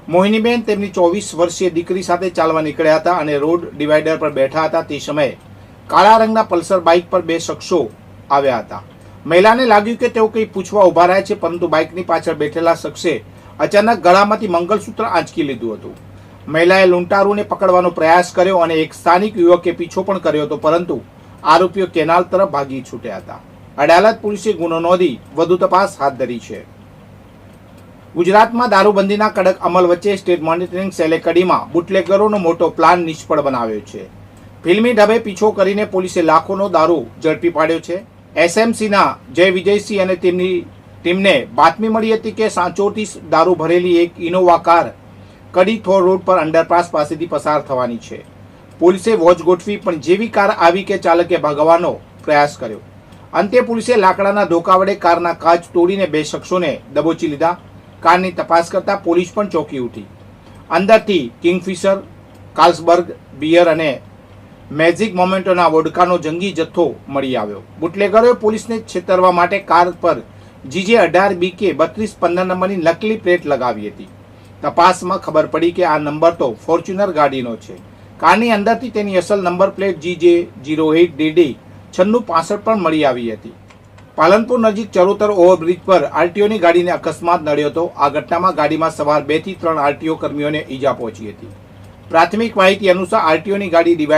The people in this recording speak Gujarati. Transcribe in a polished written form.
મોહિનીબેન તેમની 24 વર્ષીય દીકરી સાથે ચાલવા નીકળ્યા હતા અને રોડ ડિવાઈડર પર બેઠા હતા. તે સમયે કાળા રંગના પલ્સર બાઇક પર બે શખ્સો આવ્યા હતા. મહિલાને લાગ્યું કે તેઓ કંઈ પૂછવા ઉભા રહ્યા છે, પરંતુ બાઇકની પાછળ બેઠેલા શખ્સે અચાનક ગળામાંથી મંગલસૂત્ર આંચકી લીધું હતું. મહિલાએ લૂંટારૂને પકડવાનો પ્રયાસ કર્યો અને એક સ્થાનિક યુવકે પીછો પણ કર્યો હતો, પરંતુ આરોપીઓ કેનાલ તરફ ભાગી છૂટ્યા હતા. અડાલજ પોલીસે ગુનો નોંધી વધુ તપાસ હાથ ધરી છે. ગુજરાતમાં દારૂબંધીના કડક અમલ વચ્ચે સ્ટેટ મોનિટરિંગ સેલે કડીમાં બુટલેગરોનો મોટો પ્લાન નિષ્ફળ બનાવ્યો છે. ફિલ્મી ઢબે પીછો કરીને પોલીસે લાખોનો દારૂ ઝડપી પાડ્યો છે. એસએમસીના જય વિજયસિંહ અને તેમની ટીમને બાતમી મળી હતી કે સાંચોથી દારૂ ભરેલી એક ઇનોવા કાર કડી થોર રોડ પર અંડરપાસ પાસેથી પસાર થવાની છે. પોલીસે વોચ ગોઠવી, પણ જેવી કાર આવી કે ચાલકે ભાગવાનો પ્રયાસ કર્યો. અંતે પોલીસે લાકડાના ધોકા વડે કારના કાચ તોડીને બે શખ્સોને દબોચી લીધા. કારની તપાસ કરતા પોલીસ પણ ચોંકી ઉઠી. અંદરથી કિંગફિશર, કાર્લ્સબર્ગ બિયર અને મેજિક મોમેન્ટોના વોડકાનો જંગી જથ્થો મળી આવ્યો. બુટલેગરોએ પોલીસને છેતરવા માટે કાર પર GJ18BK 3215 નંબરની નકલી પ્લેટ લગાવી હતી. તપાસમાં ખબર પડી કે આ નંબર તો ફોર્ચ્યુનર ગાડીનો છે. કારની અંદરથી તેની અસલ નંબર પ્લેટ GJ08DD 9665 પણ મળી આવી હતી. પાલનપુર નજીક ચરોતર ઓવરબ્રિજ પર આરટીઓની ગાડીને અકસ્માત નડ્યો હતો. આ ઘટનામાં ગાડીમાં સવાર 2 થી 3 આરટીઓ કર્મીઓને ઈજા પહોંચી હતી. પ્રાથમિક માહિતી અનુસાર આરટીઓની ગાડી ડિવાઈડ